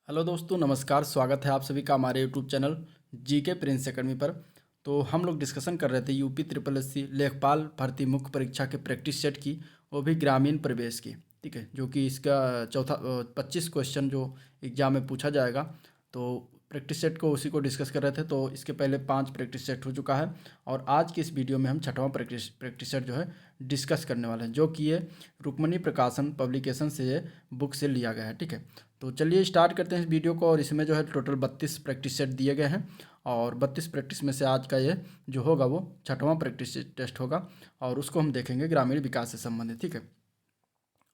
Hello दोस्तों, नमस्कार। स्वागत है आप सभी का हमारे YouTube channel GK Prince academy पर। तो हम लोग डिस्कशन कर रहे थे यूपी ट्रिपल एस सी लेखपाल भर्ती मुख्य परीक्षा के प्रैक्टिस सेट की, वो भी ग्रामीण प्रवेश की। ठीक है, जो कि इसका चौथा 25 क्वेश्चन जो एग्जाम में पूछा जाएगा। तो प्रैक्टिस सेट को उसी को डिस्कस कर रहे थे। तो इसके पहले 5 प्रैक्टिस सेट हो चुका है और आज की इस वीडियो में हम छठवां प्रैक्टिस सेट जो है डिस्कस करने वाले हैं, जो कि ये रुक्मणी प्रकाशन पब्लिकेशन से ये बुक से लिया गया है। ठीक है, तो चलिए स्टार्ट करते हैं इस वीडियो को। और इसमें जो है टोटल 32 प्रैक्टिस सेट दिए गए हैं और 32 प्रैक्टिस में से आज का ये जो होगा वो छठवां प्रैक्टिस टेस्ट होगा और उसको हम देखेंगे ग्रामीण विकास से संबंधित। ठीक है,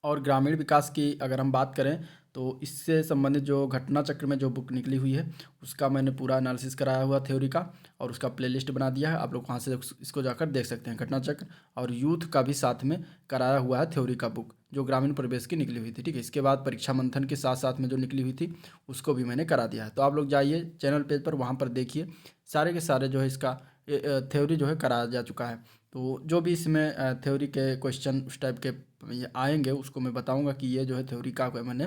और ग्रामीण विकास की अगर हम बात करें तो इससे संबंधित जो घटना चक्र में जो बुक निकली हुई है उसका मैंने पूरा एनालिसिस कराया हुआ थ्योरी का और उसका प्लेलिस्ट बना दिया है। आप लोग वहाँ से इसको जाकर देख सकते हैं। घटना चक्र और यूथ का भी साथ में कराया हुआ है थ्योरी का बुक, जो ग्रामीण प्रवेश की निकली हुई थी। ठीक है, इसके बाद परीक्षा मंथन के साथ साथ में जो निकली हुई थी उसको भी मैंने करा दिया है। तो आप लोग जाइए चैनल पेज पर, वहाँ पर देखिए सारे के सारे जो है इसका थ्योरी जो है कराया जा चुका है। तो जो भी इसमें थ्योरी के क्वेश्चन उस टाइप के ये आएंगे उसको मैं बताऊंगा कि ये जो है थ्योरी का मैंने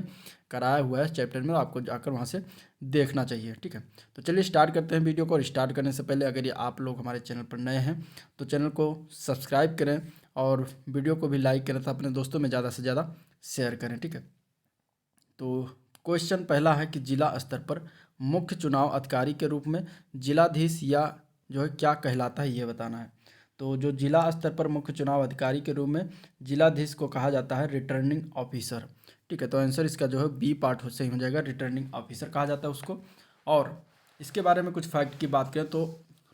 कराया हुआ है चैप्टर में, आपको जाकर वहाँ से देखना चाहिए। ठीक है, तो चलिए स्टार्ट करते हैं वीडियो को। और स्टार्ट करने से पहले अगर ये आप लोग हमारे चैनल पर नए हैं तो चैनल को सब्सक्राइब करें और वीडियो को भी लाइक करें, तो अपने दोस्तों में ज़्यादा से ज़्यादा शेयर करें। ठीक है, तो क्वेश्चन पहला है कि जिला स्तर पर मुख्य चुनाव अधिकारी के रूप में जिलाधीश या जो है क्या कहलाता है, ये बताना है। तो जो जिला स्तर पर मुख्य चुनाव अधिकारी के रूप में जिलाधीश को कहा जाता है रिटर्निंग ऑफिसर। ठीक है, तो आंसर इसका जो है बी पार्ट सही हो जाएगा, रिटर्निंग ऑफिसर कहा जाता है उसको। और इसके बारे में कुछ फैक्ट की बात करें तो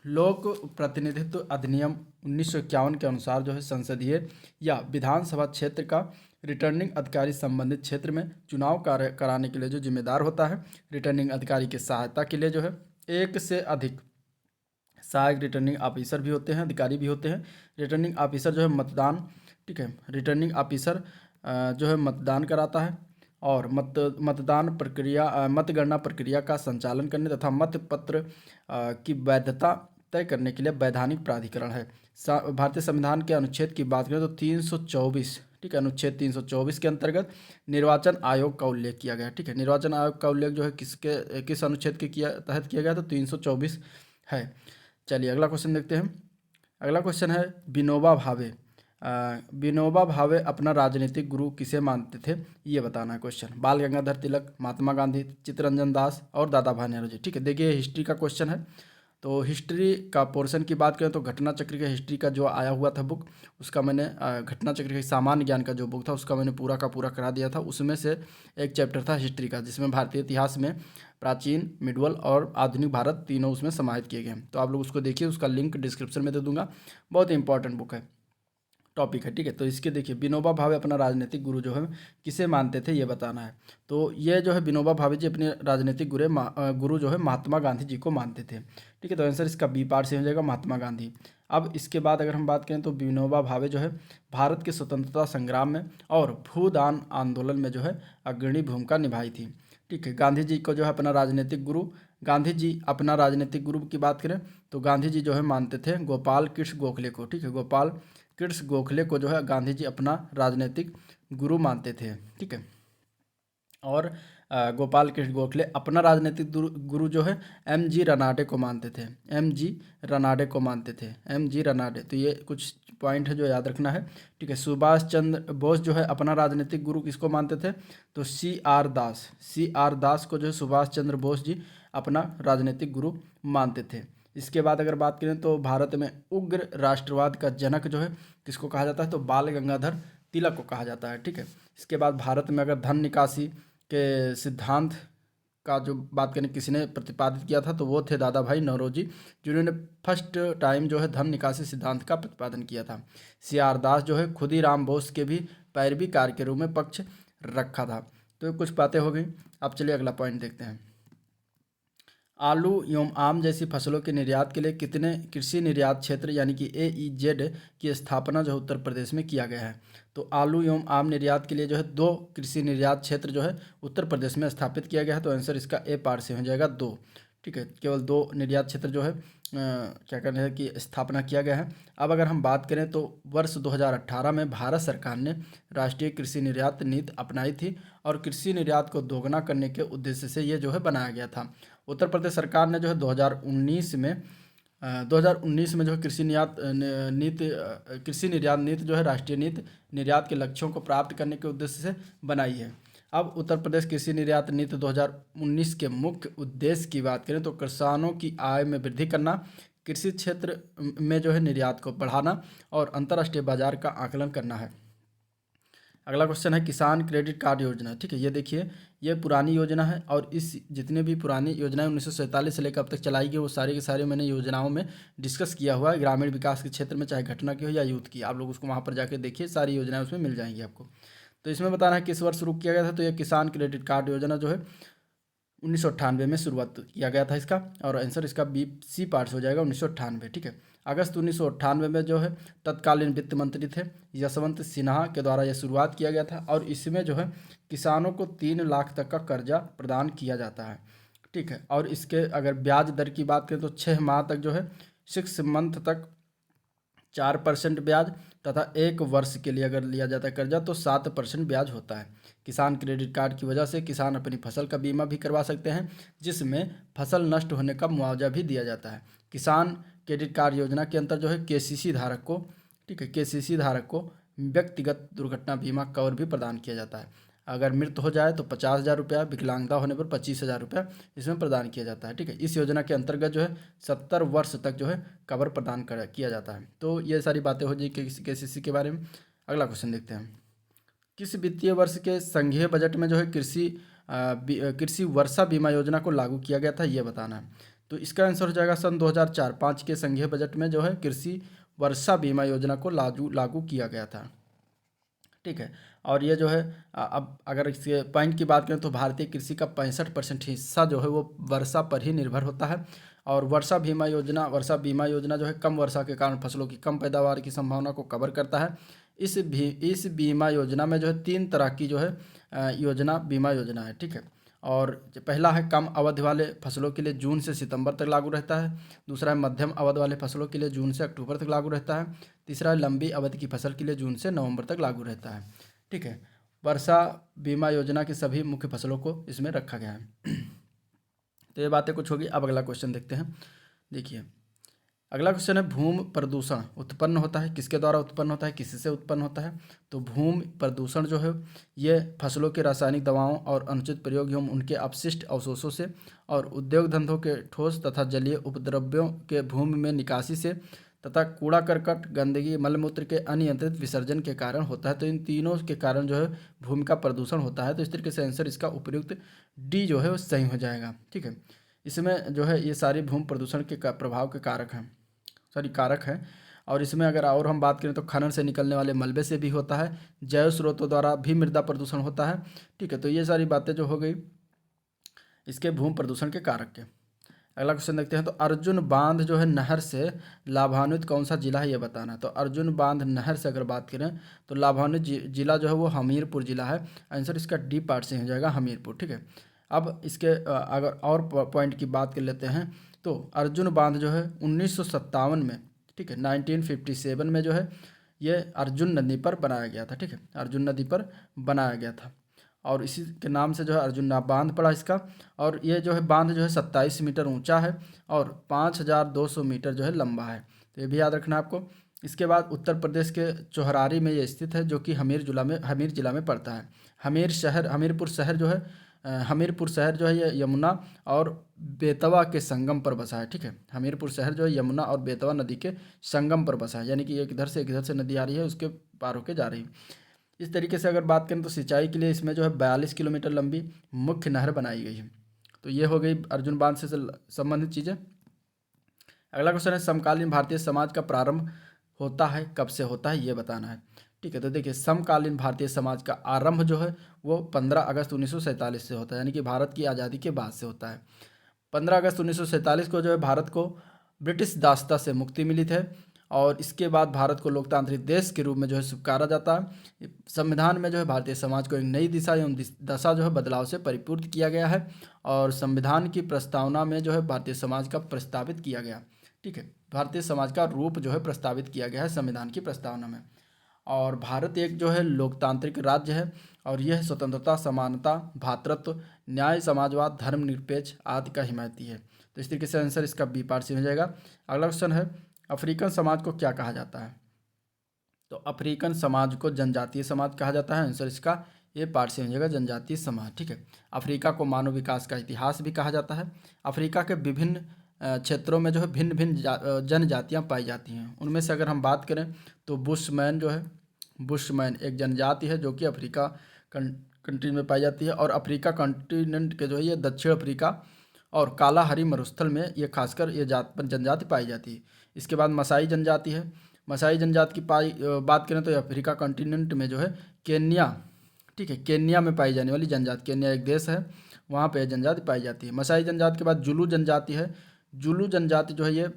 लोक प्रतिनिधित्व अधिनियम 1951 के अनुसार जो है संसदीय या विधानसभा क्षेत्र का रिटर्निंग अधिकारी संबंधित क्षेत्र में चुनाव कार्य कराने के लिए जो जिम्मेदार होता है, रिटर्निंग अधिकारी की सहायता के लिए जो है एक से अधिक सहायक रिटर्निंग ऑफिसर भी होते हैं, अधिकारी भी होते हैं। रिटर्निंग ऑफिसर जो है मतदान, ठीक है, रिटर्निंग ऑफिसर जो है मतदान कराता है और मतदान प्रक्रिया मतगणना प्रक्रिया का संचालन करने तथा मतपत्र की वैधता तय करने के लिए वैधानिक प्राधिकरण है। भारतीय संविधान के अनुच्छेद की बात करें तो 324, ठीक है, अनुच्छेद 324 के अंतर्गत निर्वाचन आयोग का उल्लेख किया गया है। ठीक है, निर्वाचन आयोग का उल्लेख जो है किस अनुच्छेद के तहत किया गया, तो 324 है। चलिए अगला क्वेश्चन देखते हैं। अगला क्वेश्चन है विनोबा भावे। विनोबा भावे अपना राजनीतिक गुरु किसे मानते थे, ये बताना है क्वेश्चन। बाल गंगाधर तिलक, महात्मा गांधी, चित्तरंजन दास और दादा भाई नेहरू जी। ठीक है, देखिए हिस्ट्री का क्वेश्चन है। तो हिस्ट्री का पोर्शन की बात करें तो घटना चक्र के हिस्ट्री का जो आया हुआ था बुक, उसका मैंने घटना चक्र के सामान्य ज्ञान का जो बुक था उसका मैंने पूरा का पूरा करा दिया था। उसमें से एक चैप्टर था हिस्ट्री का, जिसमें भारतीय इतिहास में प्राचीन, मिडवल और आधुनिक भारत तीनों उसमें समाहित किए गए हैं। तो आप लोग उसको देखिए, उसका लिंक डिस्क्रिप्शन में दे दूंगा। बहुत इंपॉर्टेंट बुक है, टॉपिक है। ठीक है, तो इसके देखिए विनोबा भावे अपना राजनीतिक गुरु जो है किसे मानते थे, ये बताना है। तो ये जो है विनोबा भावे जी अपने राजनीतिक गुरु जो है महात्मा गांधी जी को मानते थे। ठीक है, तो आंसर इसका बी पार्ट से हो जाएगा, महात्मा गांधी। अब इसके बाद अगर हम बात करें तो विनोबा भावे जो है भारत के स्वतंत्रता संग्राम में और भूदान आंदोलन में जो है अग्रणी भूमिका निभाई थी। ठीक है, गांधी जी को जो है अपना राजनीतिक गुरु, गांधी जी अपना राजनीतिक गुरु की बात करें तो गांधी जी जो है मानते थे गोपाल कृष्ण गोखले को। ठीक है, गोपाल कृष्ण गोखले को जो है गांधी जी अपना राजनीतिक गुरु मानते थे। ठीक है, और गोपाल कृष्ण गोखले अपना राजनीतिक गुरु जो है एम जी रनाडे को मानते थे। एम जी रनाडे को मानते थे, एम जी रनाडे। तो ये कुछ पॉइंट है जो याद रखना है। ठीक है, सुभाष चंद्र बोस जो है अपना राजनीतिक गुरु किसको मानते थे, तो सी आर दास, सी आर दास को जो है सुभाष चंद्र बोस जी अपना राजनीतिक गुरु मानते थे। इसके बाद अगर बात करें तो भारत में उग्र राष्ट्रवाद का जनक जो है किसको कहा जाता है, तो बाल गंगाधर तिलक को कहा जाता है। ठीक है, इसके बाद भारत में अगर धन निकासी के सिद्धांत का जो बात करें किसी ने प्रतिपादित किया था तो वो थे दादा भाई नौरोजी, जिन्होंने फर्स्ट टाइम जो है धन निकासी सिद्धांत का प्रतिपादन किया था। सी आर दास जो है खुदीराम बोस के भी पैरवी कार्य के रूप में पक्ष रखा था। तो कुछ बातें हो गई। अब चलिए अगला पॉइंट देखते हैं। आलू एवं आम जैसी फसलों के निर्यात के लिए कितने कृषि निर्यात क्षेत्र यानी कि AEZ की स्थापना जो है उत्तर प्रदेश में किया गया है। तो आलू एवं आम निर्यात के लिए जो है 2 कृषि निर्यात क्षेत्र जो है उत्तर प्रदेश में स्थापित किया गया है। तो आंसर इसका ए पार्ट से हो जाएगा 2। ठीक है, केवल 2 निर्यात क्षेत्र जो है क्या कहते हैं कि स्थापना किया गया है। अब अगर हम बात करें तो वर्ष 2018 में भारत सरकार ने राष्ट्रीय कृषि निर्यात नीति अपनाई थी और कृषि निर्यात को दोगुना करने के उद्देश्य से ये जो है बनाया गया था। उत्तर प्रदेश सरकार ने जो है 2019 में जो है कृषि निर्यात नीति जो है राष्ट्रीय नीति निर्यात के लक्ष्यों को प्राप्त करने के उद्देश्य से बनाई है। अब उत्तर प्रदेश कृषि निर्यात नीति 2019 के मुख्य उद्देश्य की बात करें तो किसानों की आय में वृद्धि करना, कृषि क्षेत्र में जो है निर्यात को बढ़ाना और अंतर्राष्ट्रीय बाजार का आकलन करना है। अगला क्वेश्चन है किसान क्रेडिट कार्ड योजना। ठीक है, ये देखिए, ये पुरानी योजना है और इस जितने भी पुरानी योजनाएं 1947 से लेकर अब तक चलाई गई वो सारी के सारे मैंने योजनाओं में डिस्कस किया हुआ है। ग्रामीण विकास के क्षेत्र में चाहे घटना की हो या यूथ की, आप लोग उसको वहाँ पर जाकर देखिए, सारी योजनाएं उसमें मिल जाएंगी आपको। तो इसमें बताना है किस वर्ष शुरू किया गया था, तो ये किसान क्रेडिट कार्ड योजना जो है 1998 में शुरुआत किया गया था इसका, और आंसर इसका बी सी पार्ट्स हो जाएगा 1998। ठीक है, अगस्त 1998 में जो है तत्कालीन वित्त मंत्री थे यशवंत सिन्हा के द्वारा यह शुरुआत किया गया था और इसमें जो है किसानों को 3 लाख तक का कर्जा प्रदान किया जाता है। ठीक है, और इसके अगर ब्याज दर की बात करें तो 6 माह तक जो है 6 मंथ तक 4% ब्याज तथा 1 वर्ष के लिए अगर लिया जाता है कर्जा तो 7% ब्याज होता है। किसान क्रेडिट कार्ड की वजह से किसान अपनी फसल का बीमा भी करवा सकते हैं जिसमें फसल नष्ट होने का मुआवजा भी दिया जाता है। किसान क्रेडिट कार्ड योजना के अंतर जो है केसीसी धारक को, ठीक है, केसीसी धारक को व्यक्तिगत दुर्घटना बीमा कवर भी प्रदान किया जाता है। अगर मृत्यु हो जाए तो 50,000 रुपया, विकलांगता होने पर 25,000 रुपया इसमें प्रदान किया जाता है। ठीक है, इस योजना के अंतर्गत जो है 70 वर्ष तक जो है कवर प्रदान किया जाता है। तो ये सारी बातें हो जाएगी केसीसी के बारे में। अगला क्वेश्चन देखते हैं, किस वित्तीय वर्ष के संघीय बजट में जो है कृषि वर्षा बीमा योजना को लागू किया गया था, ये बताना है। तो इसका आंसर हो जाएगा सन 2004-05 के संघीय बजट में जो है कृषि वर्षा बीमा योजना को लागू किया गया था। ठीक है, और ये जो है अब अगर इसके पॉइंट की बात करें तो भारतीय कृषि का 65% हिस्सा जो है वो वर्षा पर ही निर्भर होता है और वर्षा बीमा योजना जो है कम वर्षा के कारण फसलों की कम पैदावार की संभावना को कवर करता है। इस बीमा योजना में जो है 3 तरह की जो है बीमा योजना है। ठीक है, और पहला है कम अवधि वाले फसलों के लिए जून से सितंबर तक लागू रहता है। दूसरा है मध्यम अवधि वाले फसलों के लिए जून से अक्टूबर तक लागू रहता है। तीसरा है लंबी अवधि की फसल के लिए जून से नवंबर तक लागू रहता है। ठीक है, वर्षा बीमा योजना की सभी मुख्य फसलों को इसमें रखा गया है। तो ये बातें कुछ होगी। अब अगला क्वेश्चन देखते हैं। देखिए, अगला क्वेश्चन है भूमि प्रदूषण उत्पन्न होता है किसके द्वारा उत्पन्न होता है, किससे उत्पन्न होता है। तो भूमि प्रदूषण जो है ये फसलों के रासायनिक दवाओं और अनुचित प्रयोग एवं उनके अपशिष्ट अवशोषों से और उद्योग धंधों के ठोस तथा जलीय उपद्रव्यों के भूमि में निकासी से तथा कूड़ा करकट गंदगी मलमूत्र के अनियंत्रित विसर्जन के कारण होता है। तो इन तीनों के कारण जो है भूमि का प्रदूषण होता है। तो इस तरीके से आंसर इसका उपयुक्त डी जो है वो सही हो जाएगा। ठीक है, इसमें जो है ये सारी भूमि प्रदूषण के प्रभाव के कारक हैं और इसमें अगर और हम बात करें तो खनन से निकलने वाले मलबे से भी होता है, जैव स्रोतों द्वारा भी मृदा प्रदूषण होता है। ठीक है, तो ये सारी बातें जो हो गई इसके भूमि प्रदूषण के कारक के। अगला क्वेश्चन देखते हैं। तो अर्जुन बांध जो है नहर से लाभान्वित कौन सा जिला है ये बताना है। तो अर्जुन बांध नहर से अगर बात करें तो लाभान्वित जिला जो है वो हमीरपुर जिला है। आंसर इसका डी पार्ट से हो जाएगा हमीरपुर। ठीक है, अब इसके अगर और पॉइंट की बात कर लेते हैं तो अर्जुन बांध जो है 1957 में, ठीक है, 1957 में जो है ये अर्जुन नदी पर बनाया गया था। ठीक है, अर्जुन नदी पर बनाया गया था और इसी के नाम से जो है अर्जुन बांध पड़ा इसका। और ये जो है बांध जो है 27 मीटर ऊंचा है और 5200 मीटर जो है लंबा है। तो ये भी याद रखना आपको। इसके बाद उत्तर प्रदेश के चौहरारी में ये स्थित है जो कि हमीर जिला में पड़ता है। हमीरपुर शहर जो है ये यमुना और बेतवा के संगम पर बसा है। ठीक है, हमीरपुर शहर जो है यमुना और बेतवा नदी के संगम पर बसा है, यानी कि एक इधर से नदी आ रही है उसके पार होके जा रही है। इस तरीके से अगर बात करें तो सिंचाई के लिए इसमें जो है 42 किलोमीटर लंबी मुख्य नहर बनाई गई है। तो ये हो गई अर्जुन बांध से संबंधित चीज़ें। अगला क्वेश्चन है समकालीन भारतीय समाज का प्रारंभ होता है कब से होता है ये बताना है। ठीक है, तो देखिए समकालीन भारतीय समाज का आरंभ जो है वो 15 अगस्त 1947 से होता है, यानी कि भारत की आज़ादी के बाद से होता है। 15 अगस्त 1947 को जो है भारत को ब्रिटिश दासता से मुक्ति मिली थी और इसके बाद भारत को लोकतांत्रिक देश के रूप में जो है स्वीकारा जाता है। संविधान में जो है भारतीय समाज को एक नई दिशा एवं दशा जो है बदलाव से परिपूर्ण किया गया है और संविधान की प्रस्तावना में जो है भारतीय समाज का प्रस्तावित किया गया। ठीक है, भारतीय समाज का रूप जो है प्रस्तावित किया गया है संविधान की प्रस्तावना में। और भारत एक जो है लोकतांत्रिक राज्य है और यह स्वतंत्रता, समानता, भ्रातृत्व, न्याय, समाजवाद, धर्मनिरपेक्ष आदि का हिमायती है। तो इस तरीके से आंसर इसका बी पार्ट से हो जाएगा। अगला क्वेश्चन है, अफ्रीकन समाज को क्या कहा जाता है? तो अफ्रीकन समाज को जनजातीय समाज कहा जाता है। आंसर इसका ये पार्ट से हो जाएगा, जनजातीय समाज। ठीक है, अफ्रीका को मानव विकास का इतिहास भी कहा जाता है। अफ्रीका के विभिन्न क्षेत्रों में जो है भिन्न भिन्न जनजातियाँ पाई जाती हैं। उनमें से अगर हम बात करें तो बुशमैन जो है, बुशमैन एक जनजाति है जो कि अफ्रीका कंट्री में पाई जाती है और अफ्रीका कॉन्टिनेंट के जो है ये दक्षिण अफ्रीका और कालाहारी मरुस्थल में ये खासकर ये जनजाति पाई जाती है। इसके बाद मसाई जनजाति है। मसाई जनजाति की बात करें तो अफ्रीका कॉन्टिनेंट में जो है केन्या, ठीक है, केन्या में पाई जाने वाली जनजाति, केन्या एक देश है, वहाँ पे जनजाति पाई जाती है। मसाई जनजाति के बाद जुलू जनजाति है। जुलू जनजाति जो है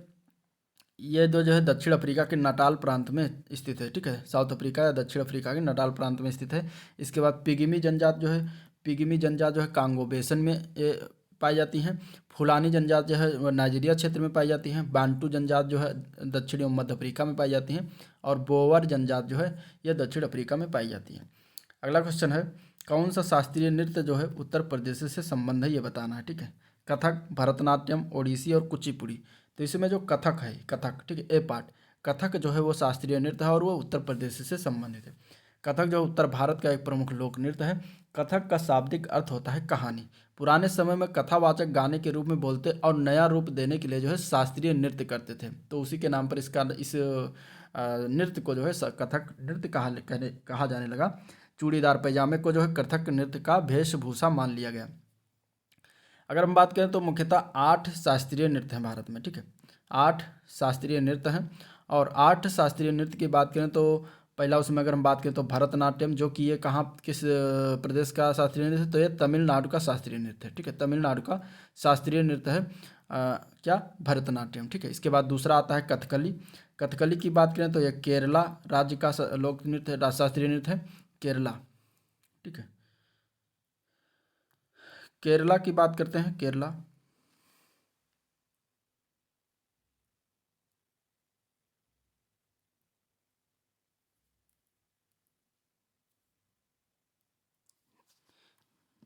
ये दो जो है दक्षिण अफ्रीका के नाटाल प्रांत में स्थित है। ठीक है, साउथ अफ्रीका या दक्षिण अफ्रीका के नाटाल प्रांत में स्थित है। इसके बाद पिगमी जनजाति जो है, पिगमी जनजाति जो है कांगो बेसन में पाई जाती हैं। फुलानी जनजाति जो है वह नाइजीरिया क्षेत्र में पाई जाती हैं। बांटू जनजाति जो है दक्षिणी और मध्य अफ्रीका में पाई जाती हैं और बोवर जनजाति जो है यह दक्षिण अफ्रीका में पाई जाती है। अगला क्वेश्चन है, कौन सा शास्त्रीय नृत्य जो है उत्तर प्रदेश से संबंध है ये बताना है। ठीक है, कथक, भरतनाट्यम, ओडिसी और कुचिपुड़ी। तो इसमें जो कथक है, कथक, ठीक है, ए पार्ट, कथक जो है वो शास्त्रीय नृत्य है और वो उत्तर प्रदेश से संबंधित है। कथक जो उत्तर भारत का एक प्रमुख लोक नृत्य है। कथक का शाब्दिक अर्थ होता है कहानी। पुराने समय में कथावाचक गाने के रूप में बोलते और नया रूप देने के लिए जो है शास्त्रीय नृत्य करते थे, तो उसी के नाम पर इस नृत्य को जो है कथक नृत्य कहा जाने लगा। चूड़ीदार पैजामे को जो है कथक नृत्य का वेशभूषा मान लिया गया। अगर हम बात करें तो मुख्यतः 8 शास्त्रीय नृत्य हैं भारत में। ठीक है, 8 शास्त्रीय नृत्य हैं और 8 शास्त्रीय नृत्य की बात करें तो पहला उसमें अगर हम बात करें तो भरतनाट्यम, जो कि ये कहाँ किस प्रदेश का शास्त्रीय नृत्य है? तो ये तमिलनाडु का शास्त्रीय नृत्य है। ठीक है, तमिलनाडु का शास्त्रीय नृत्य है क्या? भरतनाट्यम। ठीक है, इसके बाद दूसरा आता है कथकली। कथकली की बात करें तो ये केरला राज्य का लोक नृत्य, शास्त्रीय नृत्य है, केरला। ठीक है, केरला की बात करते हैं, केरला।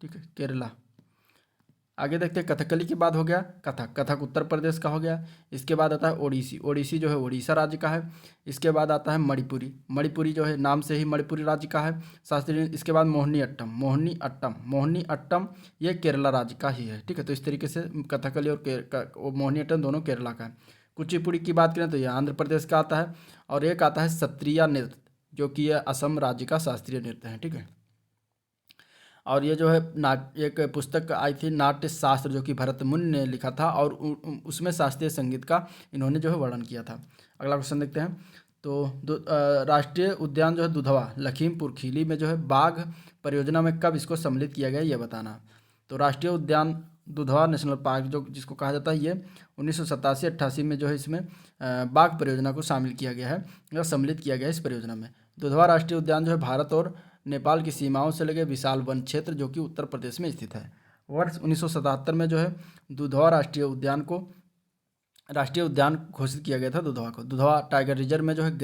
ठीक है, केरला। आगे देखते हैं, कथकली के बाद हो गया कथक। कथक उत्तर प्रदेश का हो गया। इसके बाद आता है ओडिसी। ओडिसी जो है उड़ीसा राज्य का है। इसके बाद आता है मणिपुरी। मणिपुरी जो है नाम से ही मणिपुरी राज्य का है शास्त्रीय। इसके बाद मोहिनी अट्टम। मोहिनी अट्टम, मोहिनी अट्टम ये केरला राज्य का ही है। ठीक है, तो इस तरीके से कथकली और मोहिनी अट्टम दोनों केरला का है। कुचिपुड़ी की बात करें तो यह आंध्र प्रदेश का आता है और एक आता है सत्रिया नृत्य, जो कि यह असम राज्य का शास्त्रीय नृत्य है। ठीक है, और ये जो है एक पुस्तक आई थी नाट्य शास्त्र, जो कि भरत मुनि ने लिखा था और उसमें शास्त्रीय संगीत का इन्होंने जो है वर्णन किया था। अगला क्वेश्चन देखते हैं, तो राष्ट्रीय उद्यान जो है दुधवा लखीमपुर खीरी में जो है बाघ परियोजना में कब इसको सम्मिलित किया गया ये बताना। तो राष्ट्रीय उद्यान दुधवा नेशनल पार्क जो जिसको कहा जाता है, ये 1987-88 में जो है इसमें बाघ परियोजना को शामिल किया गया है या सम्मिलित किया गया है इस परियोजना में। दुधवा राष्ट्रीय उद्यान जो है भारत और नेपाल की सीमाओं से लगे विशाल वन क्षेत्र जो कि उत्तर प्रदेश में स्थित है। वर्ष 1977 में जो है दुधवा राष्ट्रीय उद्यान घोषित किया गया था दुधवा को। दुधवा टाइगर रिजर्व में जो है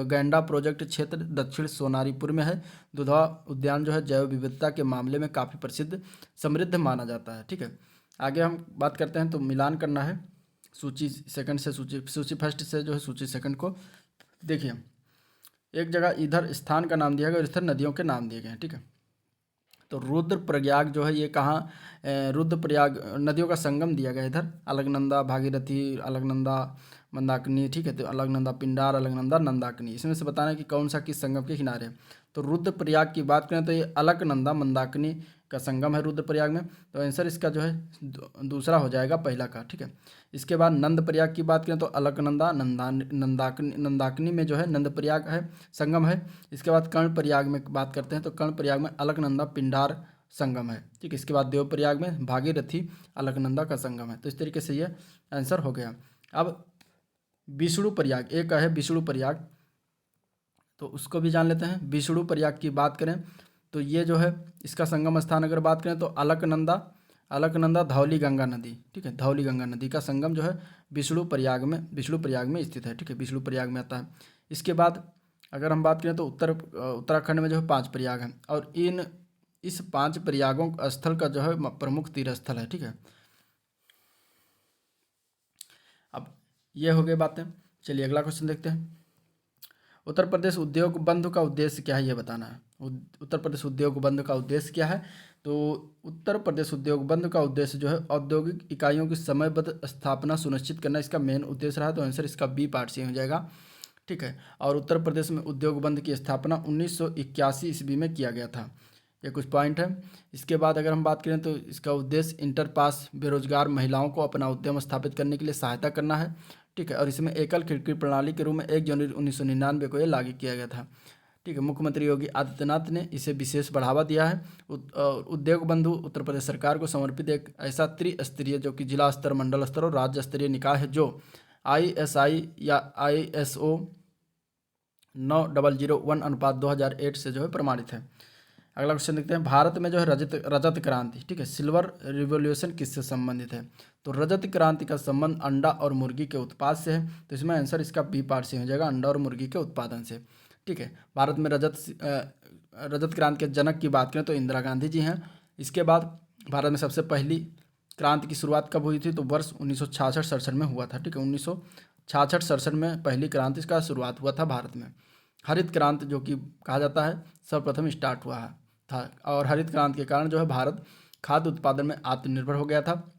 गैंडा प्रोजेक्ट क्षेत्र दक्षिण सोनारीपुर में है। दुधवा उद्यान जो है जैव विविधता के मामले में काफ़ी प्रसिद्ध समृद्ध माना जाता है। ठीक है, आगे हम बात करते हैं, तो मिलान करना है सूची सेकंड से सूची फर्स्ट से जो है सूची सेकंड को। देखिए, एक जगह इधर स्थान का नाम दिया गया और इधर नदियों के नाम दिए गए हैं। ठीक है, तो रुद्रप्रयाग जो है ये कहाँ, रुद्रप्रयाग नदियों का संगम दिया गया इधर, अलकनंदा, भागीरथी, अलकनंदा, मंदाकिनी। ठीक है, तो अलकनंदा पिंडार, अलकनंदा, नंदाकिनी, इसमें से बताना है कि कौन सा किस संगम के किनारे है। तो रुद्रप्रयाग की बात करें तो ये अलकनंदा मंदाकिनी का संगम है रुद्रप्रयाग में, तो आंसर इसका जो है दूसरा हो जाएगा पहला का। ठीक है, इसके बाद नंदप्रयाग की बात करें तो अलकनंदा नंदाकिनी में जो है नंदप्रयाग है, संगम है। इसके बाद कर्णप्रयाग में बात करते हैं तो कर्णप्रयाग में अलकनंदा पिंडार संगम है। ठीक है, इसके बाद देवप्रयाग में भागीरथी अलकनंदा का संगम है। तो इस तरीके से ये आंसर हो गया। अब विष्णु प्रयाग, एक है विष्णु प्रयाग, तो उसको भी जान लेते हैं। विष्णु प्रयाग की बात करें तो ये जो है इसका संगम स्थान अगर बात करें तो अलकनंदा धौली गंगा नदी, ठीक है, धौली गंगा नदी का संगम जो है विष्णु प्रयाग में स्थित है, ठीक है, विष्णु प्रयाग में आता है। इसके बाद अगर हम बात करें तो उत्तराखंड में जो है 5 प्रयाग हैं, और इस 5 प्रयागों स्थल का जो है प्रमुख तीर्थ स्थल है, ठीक है। अब ये हो गई बातें। चलिए अगला क्वेश्चन देखते हैं। उत्तर प्रदेश उद्योग बंद का उद्देश्य क्या है, ये बताना है। उत्तर प्रदेश उद्योग बंद का उद्देश्य क्या है? तो उत्तर प्रदेश उद्योग बंद का उद्देश्य जो है औद्योगिक इकाइयों की समयबद्ध स्थापना सुनिश्चित करना, इसका मेन उद्देश्य रहा। तो आंसर इसका बी पार्ट से हो जाएगा, ठीक है। और उत्तर प्रदेश में उद्योग बंद की स्थापना 1981 ईस्वी में किया गया था। ये कुछ पॉइंट है। इसके बाद अगर हम बात करें तो इसका उद्देश्य इंटर पास बेरोजगार महिलाओं को अपना उद्यम स्थापित करने के लिए सहायता करना है, ठीक है। और इसमें एकल खिड़की प्रणाली के रूप में 1 जनवरी 1999 को यह लागू किया गया था, ठीक है। मुख्यमंत्री योगी आदित्यनाथ ने इसे विशेष बढ़ावा दिया है। उद्योग बंधु उत्तर प्रदेश सरकार को समर्पित एक ऐसा त्रिस्तरीय जो कि जिला स्तर, मंडल स्तर और राज्य स्तरीय निकाय है जो ISI या ISO 9001/2008 से जो है प्रमाणित है। अगला क्वेश्चन देखते हैं। भारत में जो है रजत क्रांति, ठीक है, सिल्वर रिवॉल्यूशन किससे संबंधित है? तो रजत क्रांति का संबंध अंडा और मुर्गी के उत्पाद से है। तो इसमें आंसर इसका बी पार्ट से हो जाएगा, अंडा और मुर्गी के उत्पादन से, ठीक है। भारत में रजत क्रांति के जनक की बात करें तो इंदिरा गांधी जी हैं। इसके बाद भारत में सबसे पहली क्रांति की शुरुआत कब हुई थी? तो वर्ष 1966-67 में हुआ था, ठीक है। 1966-67 में पहली क्रांति का शुरुआत हुआ था भारत में। हरित क्रांति जो कि कहा जाता है सर्वप्रथम स्टार्ट हुआ था, और हरित क्रांति के कारण जो है भारत खाद्य उत्पादन में आत्मनिर्भर हो गया था।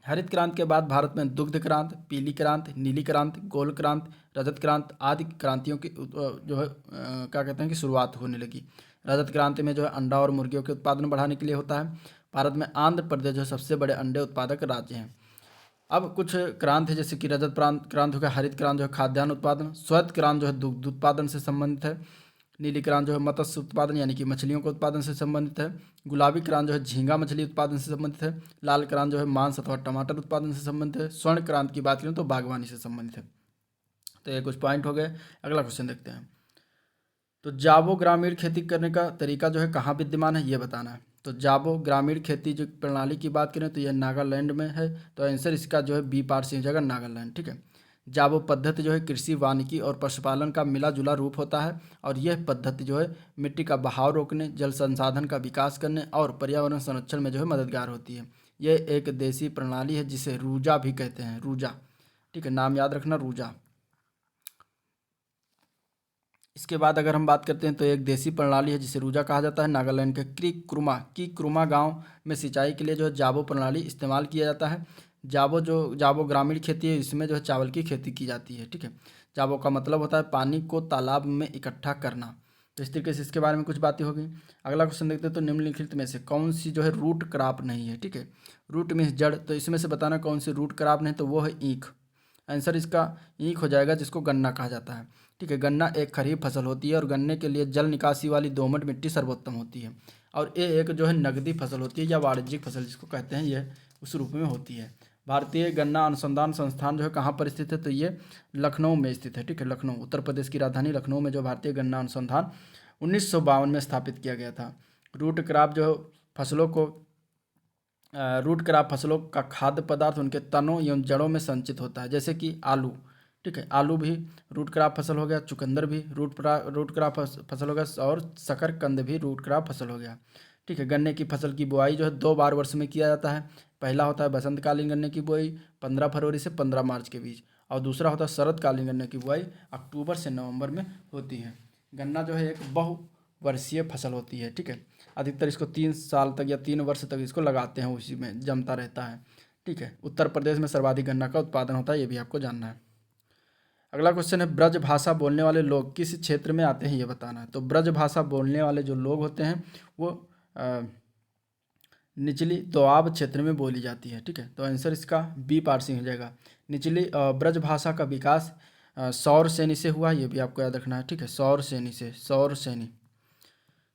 हरित क्रांति के बाद भारत में दुग्ध क्रांति, पीली क्रांति, नीली क्रांति, गोल क्रांति, रजत क्रांति आदि क्रांतियों की जो है क्या कहते हैं कि शुरुआत होने लगी। रजत क्रांति में जो है अंडा और मुर्गियों के उत्पादन बढ़ाने के लिए होता है। भारत में आंध्र प्रदेश जो सबसे बड़े अंडे उत्पादक राज्य हैं। अब कुछ क्रांति है जैसे कि रजत क्रांति हो गया, हरित क्रांति जो है खाद्यान्न उत्पादन, श्वेत क्रांति जो है दुग्ध उत्पादन से संबंधित है, नीली क्रांति जो है मत्स्य उत्पादन यानी कि मछलियों के उत्पादन से संबंधित है, गुलाबी क्रांति जो है झींगा मछली उत्पादन से संबंधित है, लाल क्रांति जो है मांस अथवा टमाटर उत्पादन से संबंधित है, स्वर्ण क्रांति की बात करें तो बागवानी से संबंधित है। तो ये कुछ पॉइंट हो गए। अगला क्वेश्चन देखते हैं। तो जाबो ग्रामीण खेती करने का तरीका जो है कहाँ विद्यमान है, ये बताना है। तो जाबो ग्रामीण खेती जो प्रणाली की बात करें तो यह नागालैंड में है। तो आंसर इसका जो है बी पार्ट से हो जाएगा, नागालैंड, ठीक है। जाबो पद्धति जो है कृषि, वानिकी और पशुपालन का मिला जुला रूप होता है, और यह पद्धति जो है मिट्टी का बहाव रोकने, जल संसाधन का विकास करने और पर्यावरण संरक्षण में जो है मददगार होती है। यह एक देसी प्रणाली है जिसे रूजा भी कहते हैं, रूजा, ठीक है, नाम याद रखना, रूजा। इसके बाद अगर हम बात करते हैं तो एक देसी प्रणाली है जिसे रूजा कहा जाता है। नागालैंड के क्रुमा गांव में सिंचाई के लिए जो है जाबो प्रणाली इस्तेमाल किया जाता है। जाबो ग्रामीण खेती है, इसमें जो है चावल की खेती की जाती है, ठीक है। जाबो का मतलब होता है पानी को तालाब में इकट्ठा करना। तो इस तरीके से इसके बारे में कुछ बातें होगी। अगला क्वेश्चन देखते हैं। तो निम्नलिखित में से कौन सी जो है रूट क्रॉप नहीं है, ठीक है। रूट मीन्स जड़, तो इसमें से बताना कौन सी रूट क्रॉप नहीं, तो वो है ईख। आंसर इसका ईख हो जाएगा, जिसको गन्ना कहा जाता है, ठीक है। गन्ना एक खरीफ फसल होती है और गन्ने के लिए जल निकासी वाली दोमट मिट्टी सर्वोत्तम होती है, और ये एक जो है नकदी फसल होती है या वाणिज्यिक फसल जिसको कहते हैं, यह उस रूप में होती है। भारतीय गन्ना अनुसंधान संस्थान जो है कहाँ पर स्थित है, तो ये लखनऊ में स्थित है, ठीक है। लखनऊ, उत्तर प्रदेश की राजधानी लखनऊ में जो भारतीय गन्ना अनुसंधान 1952 में स्थापित किया गया था। रूट क्रॉप जो फसलों को रूट क्रॉप फसलों का खाद्य पदार्थ उनके तनों एवं जड़ों में संचित होता है, जैसे कि आलू, ठीक है। आलू भी रूट क्रॉप फसल हो गया, चुकंदर भी रूट क्रॉप फसल हो गया, और शकरकंद भी रूट क्रॉप फसल हो गया, ठीक है। गन्ने की फसल की बुआई जो है 2 बार वर्ष में किया जाता है। पहला होता है बसंतकालीन गन्ने की बुआई 15 फरवरी से 15 मार्च के बीच, और दूसरा होता है शरदकालीन गन्ने की बुआई अक्टूबर से नवंबर में होती है। गन्ना जो है एक बहुवर्षीय फसल होती है, ठीक है। अधिकतर इसको 3 साल तक या 3 वर्ष तक इसको लगाते हैं, उसी में जमता रहता है, ठीक है। उत्तर प्रदेश में सर्वाधिक गन्ना का उत्पादन होता है, ये भी आपको जानना है। अगला क्वेश्चन है, ब्रज भाषा बोलने वाले लोग किस क्षेत्र में आते हैं, ये बताना है। तो ब्रज भाषा बोलने वाले जो लोग होते हैं वो निचली दोआब क्षेत्र में बोली जाती है, ठीक है। तो आंसर इसका बी पार्ट से हो जाएगा। निचली ब्रज भाषा का विकास सौर सेनी से हुआ, ये भी आपको याद रखना है, ठीक है।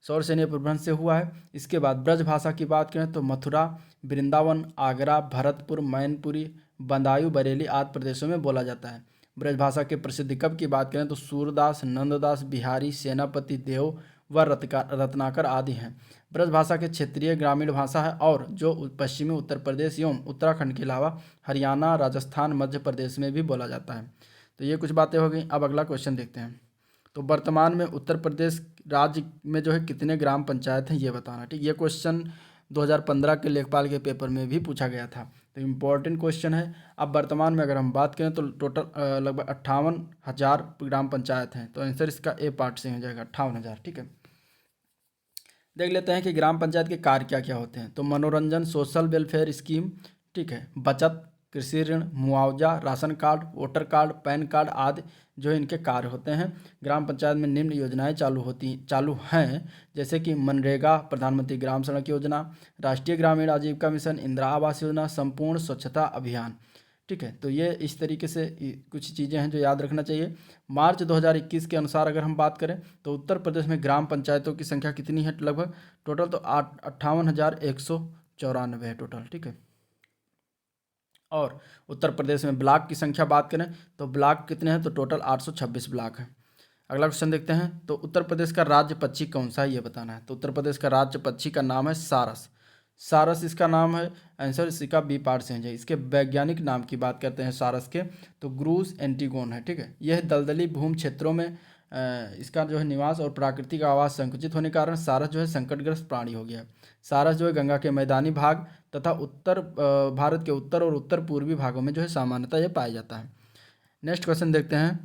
सौर सेनी अपभ्रंश से हुआ है। इसके बाद ब्रज भाषा की बात करें तो मथुरा, वृंदावन, आगरा, भरतपुर, मैनपुरी, बदायूं, बरेली आदि प्रदेशों में बोला जाता है। ब्रजभाषा के प्रसिद्ध कवि की बात करें तो सूरदास, नंददास, बिहारी, सेनापति, देव व रत्नाकर आदि हैं। ब्रजभाषा के क्षेत्रीय ग्रामीण भाषा है और जो पश्चिमी उत्तर प्रदेश एवं उत्तराखंड के अलावा हरियाणा, राजस्थान, मध्य प्रदेश में भी बोला जाता है। तो ये कुछ बातें हो गई। अब अगला क्वेश्चन देखते हैं। तो वर्तमान में उत्तर प्रदेश राज्य में जो है कितने ग्राम पंचायत हैं ये बताना। ठीक, ये क्वेश्चन 2015 के लेखपाल के पेपर में भी पूछा गया था, तो इम्पोर्टेंट क्वेश्चन है। अब वर्तमान में अगर हम बात करें तो टोटल लगभग 58,000 ग्राम पंचायत हैं। तो आंसर इसका ए पार्ट से हो जाएगा 58,000। ठीक है, देख लेते हैं कि ग्राम पंचायत के कार्य क्या क्या होते हैं। तो मनोरंजन, सोशल वेलफेयर स्कीम, ठीक है, बचत, कृषि ऋण, मुआवजा, ration card, voter card, pan card आदि जो इनके कार्य होते हैं। ग्राम पंचायत में निम्न योजनाएं चालू हैं, जैसे कि मनरेगा, प्रधानमंत्री ग्राम सड़क योजना, राष्ट्रीय ग्रामीण आजीविका मिशन, इंदिरा आवास योजना, संपूर्ण स्वच्छता अभियान। ठीक है, तो ये इस तरीके से कुछ चीज़ें हैं जो याद रखना चाहिए। मार्च 2021 के अनुसार अगर हम बात करें तो उत्तर प्रदेश में ग्राम पंचायतों की संख्या कितनी है लगभग टोटल, तो 58,194 है टोटल। ठीक है, और उत्तर प्रदेश में ब्लॉक की संख्या बात करें तो ब्लॉक कितने हैं, तो टोटल 826 ब्लॉक हैं। अगला क्वेश्चन देखते हैं। तो उत्तर प्रदेश का राज्य पक्षी कौन सा है ये बताना है। तो उत्तर प्रदेश का राज्य पक्षी का नाम है सारस। सारस इसका नाम है, आंसर इसका बी पार्ट से है। इसके वैज्ञानिक नाम की बात करते हैं सारस के, तो ग्रूस एंटीगोन है। ठीक है, यह दलदली भूमि क्षेत्रों में इसका जो है निवास और प्राकृतिक आवास संकुचित होने के कारण सारस जो है संकटग्रस्त प्राणी हो गया है। सारस जो है गंगा के मैदानी भाग तथा उत्तर भारत के उत्तर और उत्तर पूर्वी भागों में जो है सामान्यतः यह पाया जाता है। नेक्स्ट क्वेश्चन देखते हैं।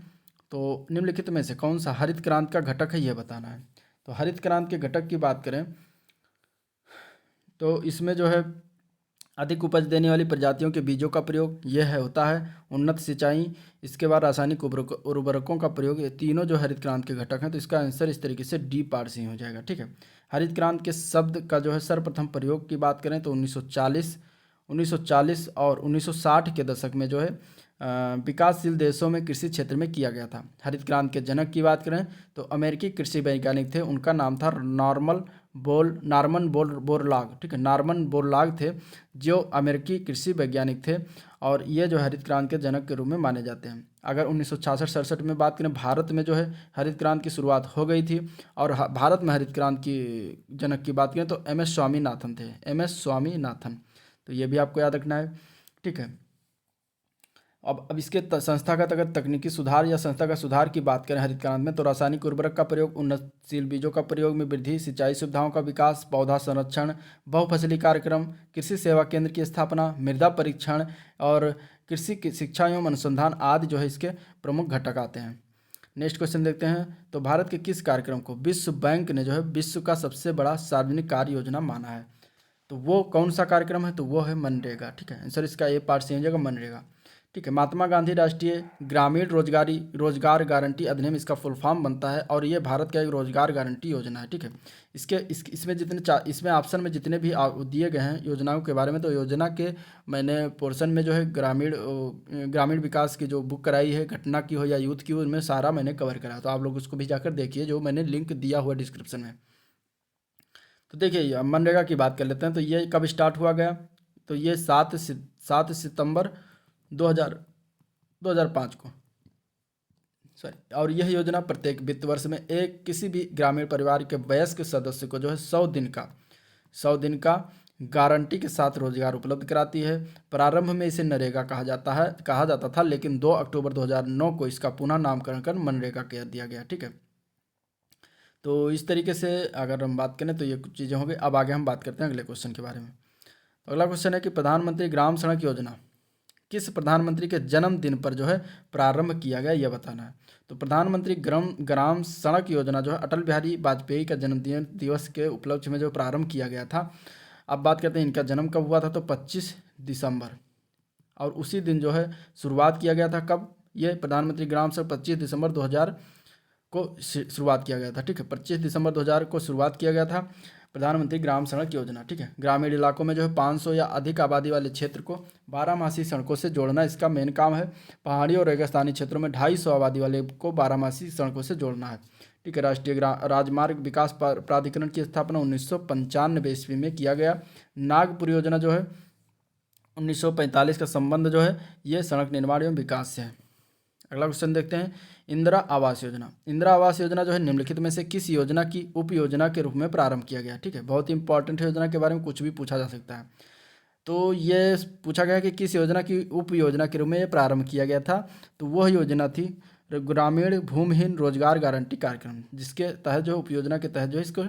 तो निम्नलिखित में से कौन सा हरित क्रांति का घटक है यह बताना है। तो हरित क्रांति के घटक की बात करें तो इसमें जो है अधिक उपज देने वाली प्रजातियों के बीजों का प्रयोग, यह है होता है उन्नत सिंचाई, इसके बाद रासायनिक उर्वरकों का प्रयोग, ये तीनों जो हरित क्रांति के घटक हैं। तो इसका आंसर इस तरीके से डी पार्ट से हो जाएगा। ठीक है, हरित क्रांति के शब्द का जो है सर्वप्रथम प्रयोग की बात करें तो 1940 और 1960 के दशक में जो है विकासशील देशों में कृषि क्षेत्र में किया गया था। हरित क्रांति के जनक की बात करें तो अमेरिकी कृषि वैज्ञानिक थे, उनका नाम था नॉर्मन बोरलॉग। ठीक है, नॉर्मन बोरलॉग थे जो अमेरिकी कृषि वैज्ञानिक थे और ये जो हरित क्रांति के जनक के रूप में माने जाते हैं। अगर 1966-67 में बात करें, भारत में जो है हरित क्रांति की शुरुआत हो गई थी और भारत में हरित क्रांति की जनक की बात करें तो MS स्वामीनाथन थे, MS स्वामीनाथन। तो ये भी आपको याद रखना है। ठीक है, अब इसके संस्थागत अगर तकनीकी सुधार या संस्था का सुधार की बात करें हरित क्रांति में, तो रासायनिक उर्वरक का प्रयोग, उन्नतशील बीजों का प्रयोग में वृद्धि, सिंचाई सुविधाओं का विकास, पौधा संरक्षण, बहुफसली कार्यक्रम, कृषि सेवा केंद्र की स्थापना, मृदा परीक्षण और कृषि की शिक्षा एवं अनुसंधान आदि जो है इसके प्रमुख घटक आते हैं। नेक्स्ट क्वेश्चन देखते हैं। तो भारत के किस कार्यक्रम को विश्व बैंक ने जो है विश्व का सबसे बड़ा सार्वजनिक कार्य योजना माना है। तो वो कौन सा कार्यक्रम है, तो वो है मनरेगा। ठीक है, आंसर इसका ए पार्ट से हो जाएगा मनरेगा। ठीक है, महात्मा गांधी राष्ट्रीय ग्रामीण रोजगार गारंटी अधिनियम इसका फुल फॉर्म बनता है और ये भारत का एक रोजगार गारंटी योजना है। ठीक है, इसमें ऑप्शन में जितने भी दिए गए हैं योजनाओं के बारे में, तो योजना के मैंने पोर्शन में जो है ग्रामीण विकास की जो बुक कराई है, घटना की हो या यूथ की हो, उनमें सारा मैंने कवर करा। तो आप लोग उसको भी जाकर देखिए, जो मैंने लिंक दिया हुआ डिस्क्रिप्शन में। तो देखिए मनरेगा की बात कर लेते हैं। तो ये कब स्टार्ट हुआ गया, तो ये 7 सितंबर 2005 को, सॉरी। और यह योजना प्रत्येक वित्त वर्ष में एक किसी भी ग्रामीण परिवार के वयस्क सदस्य को जो है 100 दिन का गारंटी के साथ रोजगार उपलब्ध कराती है। प्रारंभ में इसे नरेगा कहा जाता था, लेकिन 2 अक्टूबर 2009 को इसका पुनः नामकरण कर मनरेगा कह दिया गया। ठीक है, तो इस तरीके से अगर हम बात करें तो ये कुछ चीज़ें हो गई। अब आगे हम बात करते हैं अगले क्वेश्चन के बारे में। अगला क्वेश्चन है कि प्रधानमंत्री ग्राम सड़क योजना किस प्रधानमंत्री के जन्मदिन पर जो है प्रारंभ किया गया, यह बताना है। तो प्रधानमंत्री ग्राम सड़क योजना जो है अटल बिहारी वाजपेयी का जन्मदिन दिवस के उपलक्ष्य में जो प्रारंभ किया गया था। अब बात करते हैं इनका जन्म कब हुआ था, तो 25 दिसंबर, और उसी दिन जो है शुरुआत किया गया था। कब, ये प्रधानमंत्री ग्राम सड़क 25 दिसंबर 2000 को शुरुआत किया गया था। ठीक है, 25 दिसंबर 2000 को शुरुआत किया गया था प्रधानमंत्री ग्राम सड़क योजना। ठीक है, ग्रामीण इलाकों में जो है 500 या अधिक आबादी वाले क्षेत्र को 12मासी सड़कों से जोड़ना इसका मेन काम है। पहाड़ी और रेगिस्तानी क्षेत्रों में 250 आबादी वाले को 12मासी सड़कों से जोड़ना है। ठीक है, राष्ट्रीय राजमार्ग विकास प्राधिकरण की स्थापना 1995 ईस्वी में किया गया। नागपुर योजना जो है 1945 का संबंध जो है ये सड़क निर्माण एवं विकास से है। अगला क्वेश्चन देखते हैं, इंदिरा आवास योजना। इंदिरा आवास योजना जो है निम्नलिखित में से किस योजना की उप योजना के रूप में प्रारंभ किया गया? ठीक है, बहुत ही इंपॉर्टेंट योजना के बारे में कुछ भी पूछा जा सकता है। तो ये पूछा गया कि किस योजना की उप योजना के रूप में ये प्रारंभ किया गया था, तो वह योजना थी ग्रामीण भूमिहीन रोजगार गारंटी कार्यक्रम, जिसके तहत जो उप योजना के तहत जो है इसको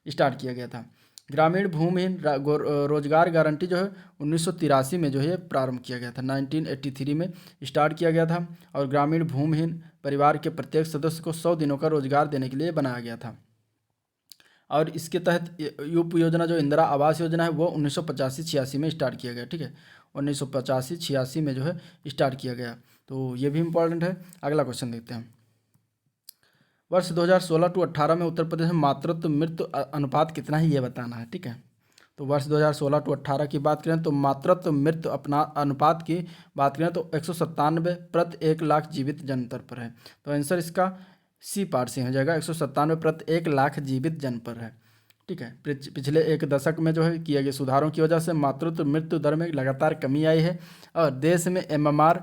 स्टार्ट किया गया था। ग्रामीण भूमिहीन रोजगार गारंटी जो है 1983 में जो है प्रारंभ किया गया था, 1983 में स्टार्ट किया गया था। और ग्रामीण भूमिहीन परिवार के प्रत्येक सदस्य को 100 दिनों का रोजगार देने के लिए बनाया गया था। और इसके तहत उप योजना जो इंदिरा आवास योजना है वो 1985-86 में स्टार्ट किया गया। ठीक है, 1985-86 में जो है स्टार्ट किया गया, तो ये भी इम्पोर्टेंट है। अगला क्वेश्चन देखते हैं, वर्ष 2016 टू 18 में उत्तर प्रदेश में मातृत्व मृत्यु अनुपात कितना है ये बताना है। ठीक है, तो वर्ष 2016 टू 18 की बात करें तो मातृत्व मृत्यु अनुपात की बात करें तो 197 प्रति 1 लाख जीवित जन पर है। तो आंसर इसका सी पार्ट से हो जाएगा, 197 प्रति 1 लाख जीवित जन पर है। ठीक है, पिछले एक दशक में जो है किए गए सुधारों की वजह से मातृत्व मृत्यु दर में लगातार कमी आई है और देश में MMR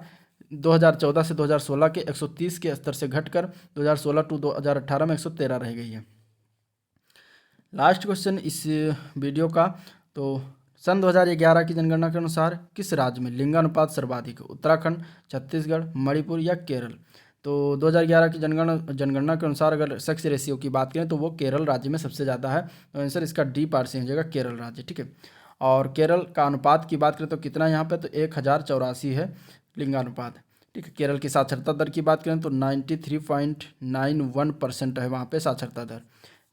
2014 से 2016 के 130 के स्तर से घटकर 2016 टू 2018 में 113 रह गई है। लास्ट क्वेश्चन इस वीडियो का, तो सन 2011 की जनगणना के अनुसार किस राज्य में लिंगानुपात सर्वाधिक? उत्तराखंड, छत्तीसगढ़, मणिपुर या केरल? तो 2011 की जनगणना के अनुसार अगर सेक्स रेशियो की बात करें तो वो केरल राज्य में सबसे ज़्यादा है। तो आंसर इसका डी पार्ट से हो जाएगा, केरल राज्य। ठीक है, और केरल का अनुपात की बात करें तो कितना यहाँ पे, तो 1084 है लिंगानुपात। ठीक है, केरल की साक्षरता दर की बात करें तो 93.91% है वहाँ पे साक्षरता दर।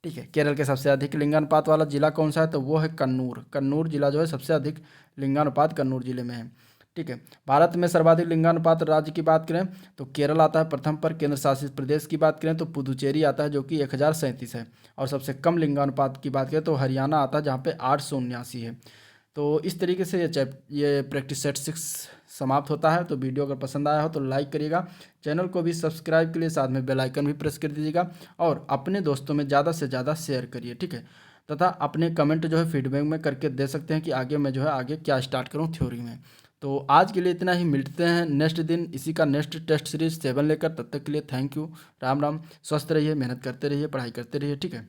ठीक है, केरल के सबसे अधिक लिंगानुपात वाला जिला कौन सा है, तो वो है कन्नूर। कन्नूर जिला जो है सबसे अधिक लिंगानुपात कन्नूर जिले में है। ठीक है, भारत में सर्वाधिक लिंगानुपात राज्य की बात करें तो केरल आता है प्रथम पर। केंद्र शासित प्रदेश की बात करें तो पुदुचेरी आता है जो कि 1037 है। और सबसे कम लिंगानुपात की बात करें तो हरियाणा आता है जहाँ पे 879 है। तो इस तरीके से ये प्रैक्टिस सेट 6 समाप्त होता है। तो वीडियो अगर पसंद आया हो तो लाइक करिएगा, चैनल को भी सब्सक्राइब के लिए साथ में बेल आइकन भी प्रेस कर दीजिएगा और अपने दोस्तों में ज़्यादा से ज़्यादा शेयर करिए। ठीक है, तथा अपने कमेंट जो है फीडबैक में करके दे सकते हैं कि आगे मैं जो है आगे क्या स्टार्ट करूँ थ्योरी में। तो आज के लिए इतना ही, मिलते हैं नेक्स्ट दिन इसी का नेक्स्ट टेस्ट सीरीज 7 लेकर। तब तक के लिए थैंक यू, राम राम, स्वस्थ रहिए, मेहनत करते रहिए, पढ़ाई करते रहिए। ठीक है।